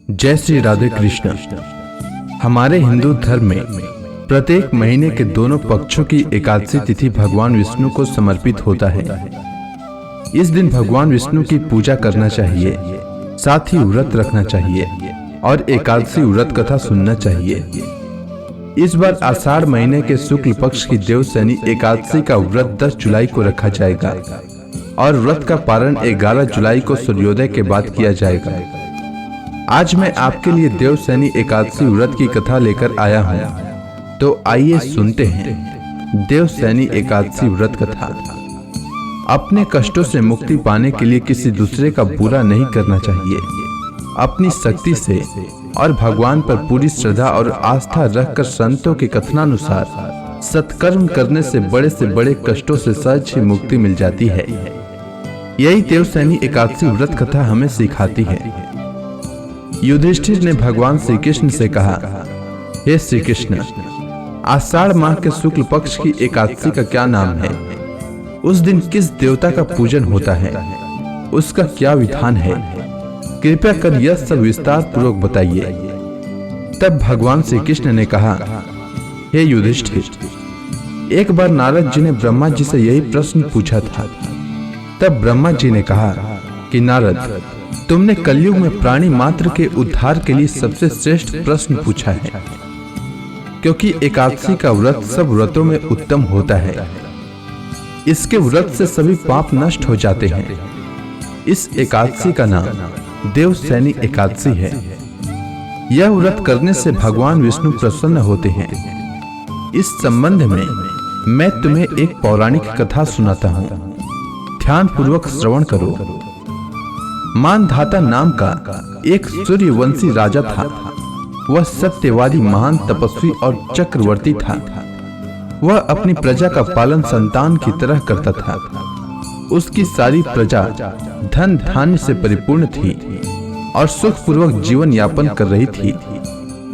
जय श्री राधे कृष्ण। हमारे हिंदू धर्म में प्रत्येक महीने के दोनों पक्षों की एकादशी तिथि भगवान विष्णु को समर्पित होता है। इस दिन भगवान विष्णु की पूजा करना चाहिए, साथ ही व्रत रखना चाहिए और एकादशी व्रत कथा सुनना चाहिए। इस बार आषाढ़ महीने के शुक्ल पक्ष की देवशयनी एकादशी का व्रत 10 जुलाई को रखा जाएगा और व्रत का पारण 11 जुलाई को सूर्योदय के बाद किया जाएगा। आज मैं आपके लिए देवशयनी एकादशी व्रत की कथा लेकर आया हूँ, तो आइए सुनते हैं देवशयनी एकादशी व्रत कथा। अपने कष्टों से मुक्ति पाने के लिए किसी दूसरे का बुरा नहीं करना चाहिए। अपनी शक्ति से और भगवान पर पूरी श्रद्धा और आस्था रखकर संतों के कथनानुसार सत्कर्म करने से बड़े कष्टों से सहज ही मुक्ति मिल जाती है। यही देवशयनी एकादशी व्रत कथा हमें सिखाती है। युधिष्ठिर ने भगवान श्री कृष्ण से कहा, हे श्री कृष्ण, आषाढ़ माह के शुक्ल पक्ष की एकादशी का क्या नाम है? उस दिन किस देवता का पूजन होता है? उसका क्या विधान है? कृपया कर यह सब विस्तार पूर्वक बताइए। तब भगवान श्री कृष्ण ने कहा, हे युधिष्ठिर, एक बार नारद जी ने ब्रह्मा जी से यही प्रश्न पूछा था। तब ब्रह्मा जी ने कहा कि नारद, तुमने कलयुग में प्राणी मात्र के उद्धार के लिए सबसे श्रेष्ठ प्रश्न पूछा है, क्योंकि एकादशी का व्रत सब व्रतों में उत्तम होता है। इसके व्रत से सभी पाप नष्ट हो जाते हैं। इस एकादशी का नाम देवशयनी एकादशी है। यह व्रत करने से भगवान विष्णु प्रसन्न होते हैं। इस संबंध में मैं तुम्हें एक पौराणिक कथा सुनाता हूँ, ध्यान पूर्वक श्रवण करो। मानधाता नाम का एक सूर्यवंशी राजा था। वह सत्यवादी, महान तपस्वी और चक्रवर्ती था। वह अपनी प्रजा का पालन संतान की तरह करता था। उसकी सारी प्रजा धन धान्य से परिपूर्ण थी और सुखपूर्वक जीवन यापन कर रही थी।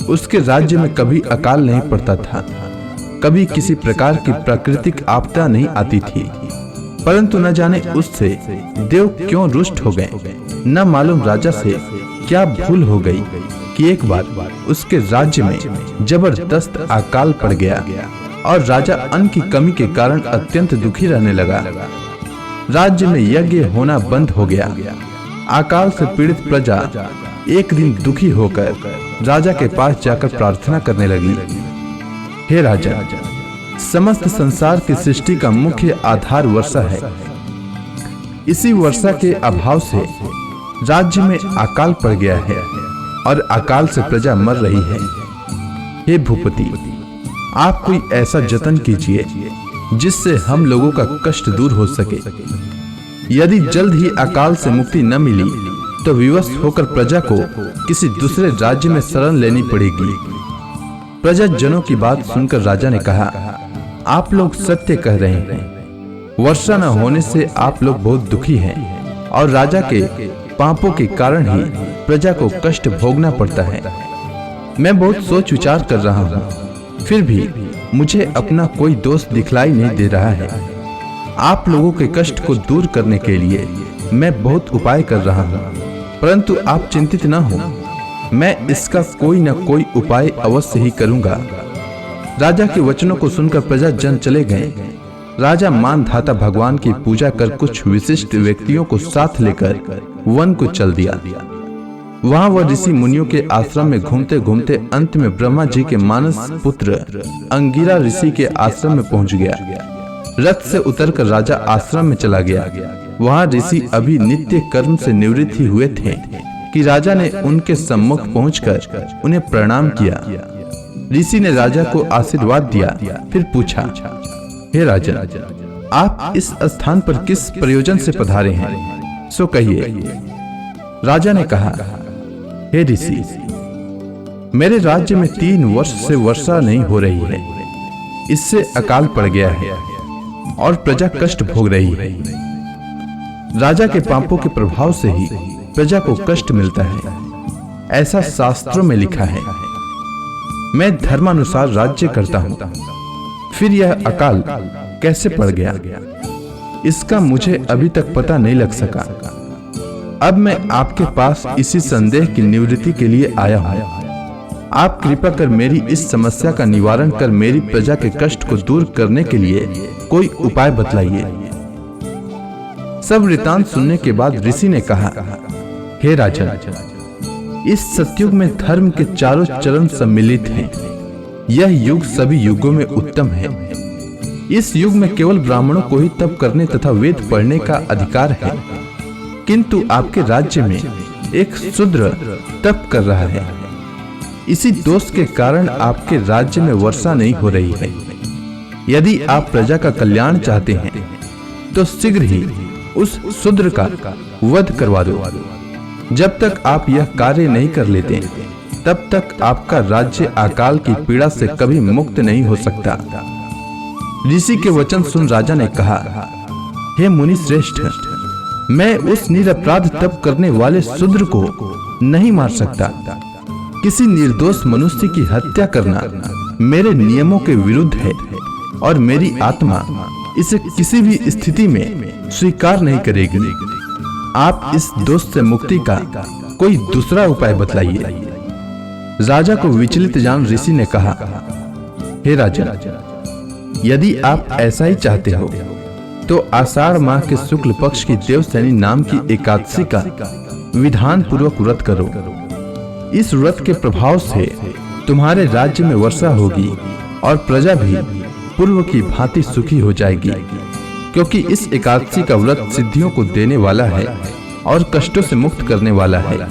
उसके राज्य में कभी अकाल नहीं पड़ता था, कभी किसी प्रकार की प्राकृतिक आपदा नहीं आती थी। परंतु न जाने उससे देव क्यों रुष्ट हो गए। न मालूम राजा से क्या भूल हो गई कि एक बार उसके राज्य में जबरदस्त अकाल पड़ गया और राजा अन्न की कमी के कारण अत्यंत दुखी रहने लगा। राज्य में यज्ञ होना बंद हो गया। अकाल से पीड़ित प्रजा एक दिन दुखी होकर राजा के पास जाकर प्रार्थना करने लगी, हे राजा, समस्त संसार की सृष्टि का मुख्य आधार वर्षा है। इसी वर्षा के अभाव से राज्य में अकाल पड़ गया है और अकाल से प्रजा मर रही है। हे भूपति, आप कोई ऐसा जतन कीजिए जिससे हम लोगों का कष्ट दूर हो सके। यदि जल्द ही अकाल से मुक्ति न मिली तो विवश होकर प्रजा को किसी दूसरे राज्य में शरण लेनी पड़ेगी। प्रजाजनों की बात सुनकर राजा ने कहा, आप लोग सत्य कह रहे हैं। वर्षा न होने से आप लोग बहुत दुखी हैं और राजा के पापों के कारण ही प्रजा को कष्ट भोगना पड़ता है। मैं बहुत सोच विचार कर रहा हूँ, फिर भी मुझे अपना कोई दोष दिखलाई नहीं दे रहा है। आप लोगों के कष्ट को दूर करने के लिए मैं बहुत उपाय कर रहा हूँ, परंतु आप चिंतित न हो, मैं इसका कोई न कोई उपाय अवश्य ही करूँगा। राजा के वचनों को सुनकर प्रजाजन चले गए। राजा मानधाता भगवान की पूजा कर कुछ विशिष्ट व्यक्तियों को साथ लेकर वन को चल दिया। वहां वह ऋषि मुनियों के आश्रम में घूमते घूमते अंत में ब्रह्मा जी के मानस पुत्र अंगिरा ऋषि के आश्रम में पहुंच गया। रथ से उतरकर राजा आश्रम में चला गया। वहां ऋषि अभी नित्य कर्म से निवृत्त ही हुए थे कि राजा ने उनके सम्मुख पहुंचकर उन्हें प्रणाम किया। ऋषि ने राजा को आशीर्वाद दिया, फिर पूछा, हे राजन, आप इस स्थान पर किस प्रयोजन से पधारे हैं, सो कहिए। राजा ने कहा, हे ऋषि, मेरे राज्य में 3 वर्ष से वर्षा नहीं हो रही है। इससे अकाल पड़ गया है और प्रजा कष्ट भोग रही है। राजा के पापों के प्रभाव से ही प्रजा को कष्ट मिलता है, ऐसा शास्त्रों में लिखा है। मैं धर्मानुसार राज्य करता हूँ, फिर यह अकाल कैसे पड़ गया, इसका मुझे अभी तक पता नहीं लग सका। अब मैं आपके पास इसी संदेह की निवृत्ति के लिए आया हूँ। आप कृपा कर मेरी इस समस्या का निवारण कर मेरी प्रजा के कष्ट को दूर करने के लिए कोई उपाय बतलाइए। सब वृतांत सुनने के बाद ऋषि ने कहा, हे राजन, इस सतयुग में धर्म के चारों चरण सम्मिलित हैं। यह युग सभी युगों में उत्तम है। इस युग में केवल ब्राह्मणों को ही तप करने तथा वेद पढ़ने का अधिकार है, किंतु आपके राज्य में एक शूद्र तप कर रहा है। इसी दोष के कारण आपके राज्य में वर्षा नहीं हो रही है। यदि आप प्रजा का कल्याण चाहते हैं तो शीघ्र ही उस शूद्र का वध करवा दो। जब तक आप यह कार्य नहीं कर लेते तब तक आपका राज्य अकाल की पीड़ा से कभी मुक्त नहीं हो सकता। ऋषि के वचन सुन राजा ने कहा, हे मुनि श्रेष्ठ, मैं उस निरपराध तप करने वाले शूद्र को नहीं मार सकता। किसी निर्दोष मनुष्य की हत्या करना मेरे नियमों के विरुद्ध है और मेरी आत्मा इसे किसी भी स्थिति में स्वीकार नहीं करेगी। आप इस दोष से मुक्ति का कोई दूसरा उपाय बतलाइए। राजा को विचलित जान ऋषि ने कहा, हे राजन, यदि आप ऐसा ही चाहते हो तो आषाढ़ माह के शुक्ल पक्ष की देवसैनी नाम की एकादशी का विधान पूर्वक व्रत करो। इस व्रत के प्रभाव से तुम्हारे राज्य में वर्षा होगी और प्रजा भी पूर्व की भांति सुखी हो जाएगी, क्योंकि इस एकादशी का व्रत सिद्धियों को देने वाला है और कष्टों से मुक्त करने वाला है।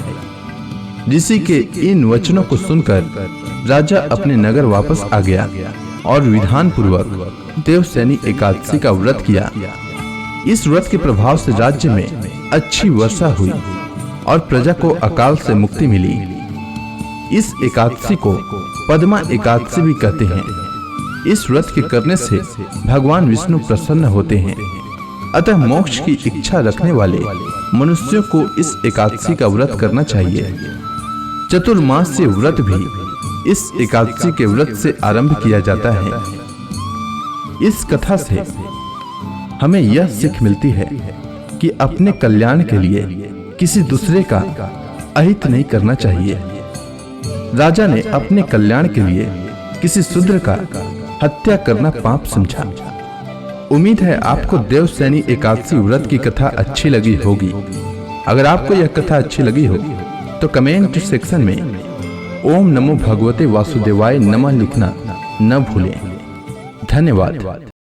ऋषि के इन वचनों को सुनकर राजा अपने नगर वापस आ गया और विधान पूर्वक देवसैनी एकादशी का व्रत किया। इस व्रत के प्रभाव से राज्य में अच्छी वर्षा हुई और प्रजा को अकाल से मुक्ति मिली। इस एकादशी को पद्मा एकादशी भी कहते हैं। इस व्रत के करने से भगवान विष्णु प्रसन्न होते हैं। अतः मोक्ष की इच्छा रखने वाले मनुष्यों को इस एकादशी का व्रत करना चाहिए। चतुर्मास्य व्रत भी इस एकादशी के व्रत से आरंभ किया जाता है। इस कथा से हमें यह सीख मिलती है कि अपने कल्याण के लिए किसी दूसरे का अहित नहीं करना चाहिए। राजा ने अपने कल्याण के लिए किसी शूद्र का हत्या करना पाप समझा। उम्मीद है आपको देवसैनी एकादशी व्रत की कथा अच्छी लगी होगी। अगर आपको यह कथा अच्छी लगी हो तो कमेंट सेक्शन में ओम नमो भगवते वासुदेवाय नमः लिखना न भूलें। धन्यवाद।